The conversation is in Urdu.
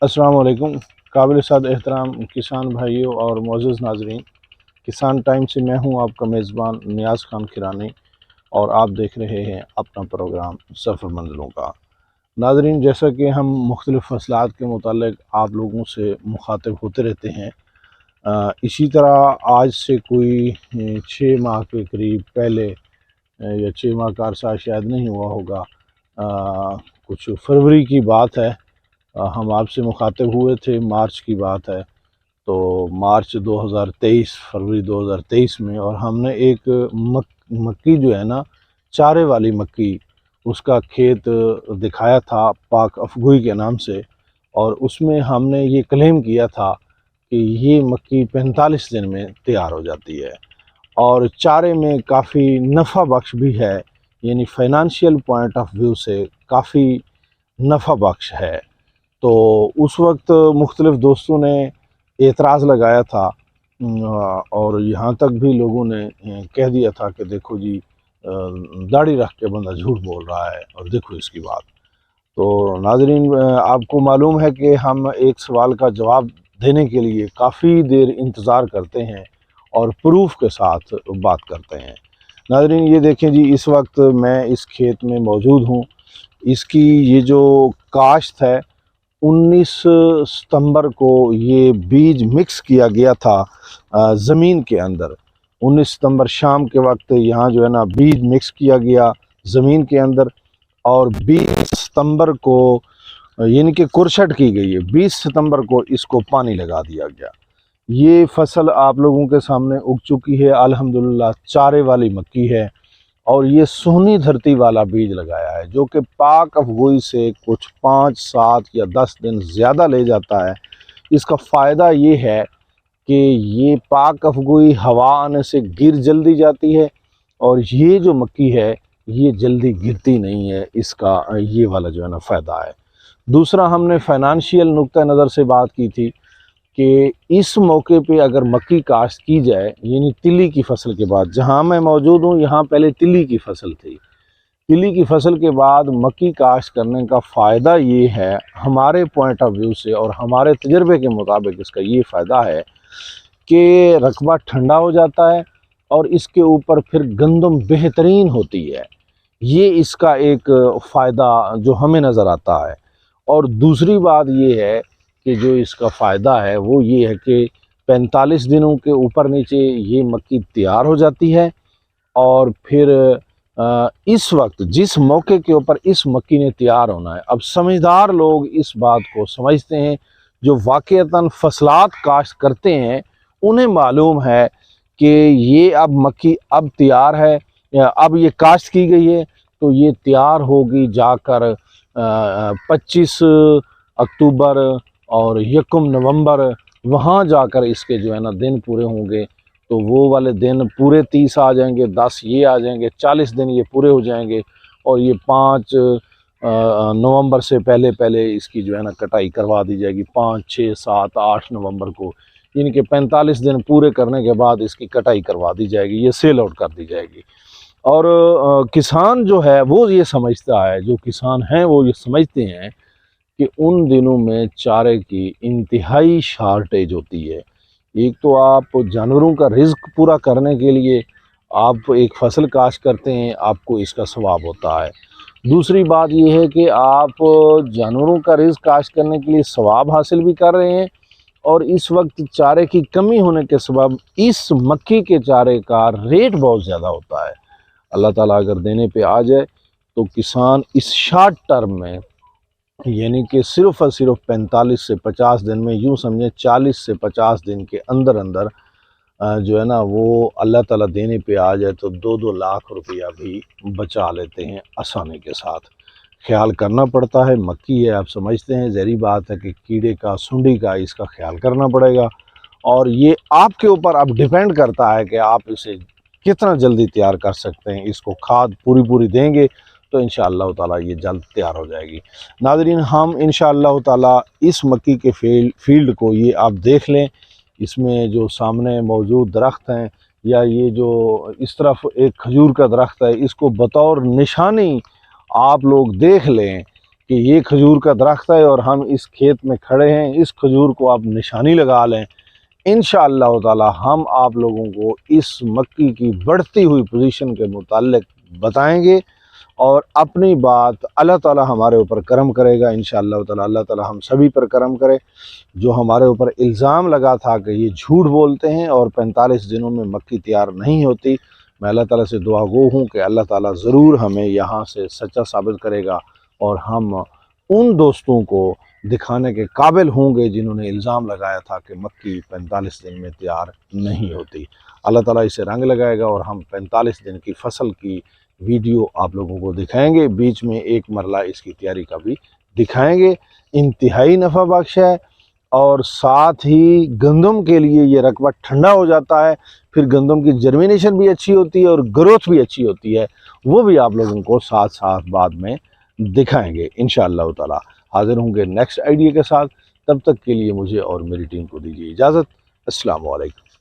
السلام علیکم قابل صد احترام کسان بھائیوں اور معزز ناظرین، کسان ٹائم سے میں ہوں آپ کا میزبان نیاز خان کھیرانی، اور آپ دیکھ رہے ہیں اپنا پروگرام سفر منزلوں کا۔ ناظرین، جیسا کہ ہم مختلف فصلات کے متعلق آپ لوگوں سے مخاطب ہوتے رہتے ہیں، اسی طرح آج سے کوئی 6 ماہ کے قریب پہلے یا 6 ماہ کا عرصہ شاید نہیں ہوا ہوگا، کچھ فروری کی بات ہے، ہم آپ سے مخاطب ہوئے تھے، مارچ کی بات ہے، تو مارچ 2023 فروری 2023 میں، اور ہم نے ایک مکی جو ہے نا، چارے والی مکی، اس کا کھیت دکھایا تھا پاک افگوئی کے نام سے، اور اس میں ہم نے یہ کلیم کیا تھا کہ یہ مکی 45 دن میں تیار ہو جاتی ہے، اور چارے میں کافی نفع بخش بھی ہے، یعنی فائنانشیل پوائنٹ آف ویو سے کافی نفع بخش ہے۔ تو اس وقت مختلف دوستوں نے اعتراض لگایا تھا، اور یہاں تک بھی لوگوں نے کہہ دیا تھا کہ دیکھو جی، داڑھی رکھ کے بندہ جھوٹ بول رہا ہے، اور دیکھو اس کی بات۔ تو ناظرین، آپ کو معلوم ہے کہ ہم ایک سوال کا جواب دینے کے لیے کافی دیر انتظار کرتے ہیں اور پروف کے ساتھ بات کرتے ہیں۔ ناظرین، یہ دیکھیں جی، اس وقت میں اس کھیت میں موجود ہوں۔ اس کی یہ جو کاشت ہے، 19 ستمبر کو یہ بیج مکس کیا گیا تھا زمین کے اندر۔ 19 ستمبر شام کے وقت یہاں جو ہے نا بیج مکس کیا گیا زمین کے اندر، اور 20 ستمبر کو یعنی کہ کرشٹ کی گئی ہے، 20 ستمبر کو اس کو پانی لگا دیا گیا۔ یہ فصل آپ لوگوں کے سامنے اگ چکی ہے، الحمدللہ چارے والی مکی ہے، اور یہ سونی دھرتی والا بیج لگایا ہے، جو کہ پاک افگوئی سے کچھ 5، 7 یا 10 دن زیادہ لے جاتا ہے۔ اس کا فائدہ یہ ہے کہ یہ پاک افگوئی ہوا آنے سے گر جلدی جاتی ہے، اور یہ جو مکی ہے یہ جلدی گرتی نہیں ہے، اس کا یہ والا جو ہے نا فائدہ ہے۔ دوسرا، ہم نے فائنانشیل نقطہ نظر سے بات کی تھی کہ اس موقع پہ اگر مکی کاشت کی جائے، یعنی تلی کی فصل کے بعد، جہاں میں موجود ہوں یہاں پہلے تلی کی فصل تھی، تلی کی فصل کے بعد مکی کاشت کرنے کا فائدہ یہ ہے ہمارے پوائنٹ آف ویو سے، اور ہمارے تجربے کے مطابق اس کا یہ فائدہ ہے کہ رقبہ ٹھنڈا ہو جاتا ہے، اور اس کے اوپر پھر گندم بہترین ہوتی ہے۔ یہ اس کا ایک فائدہ جو ہمیں نظر آتا ہے۔ اور دوسری بات یہ ہے کہ جو اس کا فائدہ ہے وہ یہ ہے کہ 45 دنوں کے اوپر نیچے یہ مکی تیار ہو جاتی ہے، اور پھر اس وقت جس موقع کے اوپر اس مکی نے تیار ہونا ہے، اب سمجھدار لوگ اس بات کو سمجھتے ہیں، جو واقعتاً فصلات کاشت کرتے ہیں انہیں معلوم ہے کہ یہ اب مکی اب تیار ہے، اب یہ کاشت کی گئی ہے، تو یہ تیار ہوگی جا کر 25 اکتوبر اور 1 نومبر، وہاں جا کر اس کے جو ہے نا دن پورے ہوں گے، تو وہ والے دن پورے 30 آ جائیں گے، 10 یہ آ جائیں گے، 40 دن یہ پورے ہو جائیں گے، اور یہ 5 نومبر سے پہلے اس کی جو ہے نا کٹائی کروا دی جائے گی، 5، 6، 7، 8 نومبر کو، یعنی کہ 45 دن پورے کرنے کے بعد اس کی کٹائی کروا دی جائے گی، یہ سیل آؤٹ کر دی جائے گی۔ اور کسان جو ہے وہ یہ سمجھتا ہے، جو کسان ہیں وہ یہ سمجھتے ہیں کہ ان دنوں میں چارے کی انتہائی شارٹیج ہوتی ہے۔ ایک تو آپ جانوروں کا رزق پورا کرنے کے لیے آپ ایک فصل کاشت کرتے ہیں، آپ کو اس کا ثواب ہوتا ہے۔ دوسری بات یہ ہے کہ آپ جانوروں کا رزق کاشت کرنے کے لیے ثواب حاصل بھی کر رہے ہیں، اور اس وقت چارے کی کمی ہونے کے سبب اس مکی کے چارے کا ریٹ بہت زیادہ ہوتا ہے۔ اللہ تعالیٰ اگر دینے پہ آ جائے تو کسان اس شارٹ ٹرم میں، یعنی کہ صرف اور صرف 45 سے 50 دن میں، یوں سمجھیں 40 سے 50 دن کے اندر اندر جو ہے نا وہ اللہ تعالیٰ دینے پہ آ جائے تو 2 لاکھ روپیہ بھی بچا لیتے ہیں آسانی کے ساتھ۔ خیال کرنا پڑتا ہے، مکی ہے، آپ سمجھتے ہیں، ظاہری بات ہے کہ کیڑے کا، سنڈی کا، اس کا خیال کرنا پڑے گا، اور یہ آپ کے اوپر اب ڈیپینڈ کرتا ہے کہ آپ اسے کتنا جلدی تیار کر سکتے ہیں۔ اس کو کھاد پوری دیں گے تو انشاءاللہ تعالیٰ یہ جلد تیار ہو جائے گی۔ ناظرین، ہم انشاءاللہ تعالیٰ اس مکی کے فیلڈ کو یہ آپ دیکھ لیں، اس میں جو سامنے موجود درخت ہیں، یا یہ جو اس طرف ایک کھجور کا درخت ہے، اس کو بطور نشانی آپ لوگ دیکھ لیں کہ یہ کھجور کا درخت ہے اور ہم اس کھیت میں کھڑے ہیں، اس کھجور کو آپ نشانی لگا لیں، انشاءاللہ تعالی ہم آپ لوگوں کو اس مکی کی بڑھتی ہوئی پوزیشن کے متعلق بتائیں گے، اور اپنی بات اللہ تعالی ہمارے اوپر کرم کرے گا انشاءاللہ تعالی۔ اللہ تعالی ہم سبھی پر کرم کرے۔ جو ہمارے اوپر الزام لگا تھا کہ یہ جھوٹ بولتے ہیں اور 45 دنوں میں مکی تیار نہیں ہوتی، میں اللہ تعالیٰ سے دعا گو ہوں کہ اللہ تعالیٰ ضرور ہمیں یہاں سے سچا ثابت کرے گا، اور ہم ان دوستوں کو دکھانے کے قابل ہوں گے جنہوں نے الزام لگایا تھا کہ مکی 45 دن میں تیار نہیں ہوتی۔ اللہ تعالیٰ اسے رنگ لگائے گا اور ہم 45 دن کی فصل کی ویڈیو آپ لوگوں کو دکھائیں گے، بیچ میں ایک مرلہ اس کی تیاری کا بھی دکھائیں گے۔ انتہائی نفع بخش ہے، اور ساتھ ہی گندم کے لیے یہ رقبہ ٹھنڈا ہو جاتا ہے، پھر گندم کی جرمینیشن بھی اچھی ہوتی ہے اور گروتھ بھی اچھی ہوتی ہے، وہ بھی آپ لوگوں کو ساتھ ساتھ بعد میں دکھائیں گے انشاءاللہ تعالی۔ حاضر ہوں گے نیکسٹ آئیڈیا کے ساتھ، تب تک کے لیے مجھے اور میری ٹیم کو دیجیے اجازت۔ السلام علیکم۔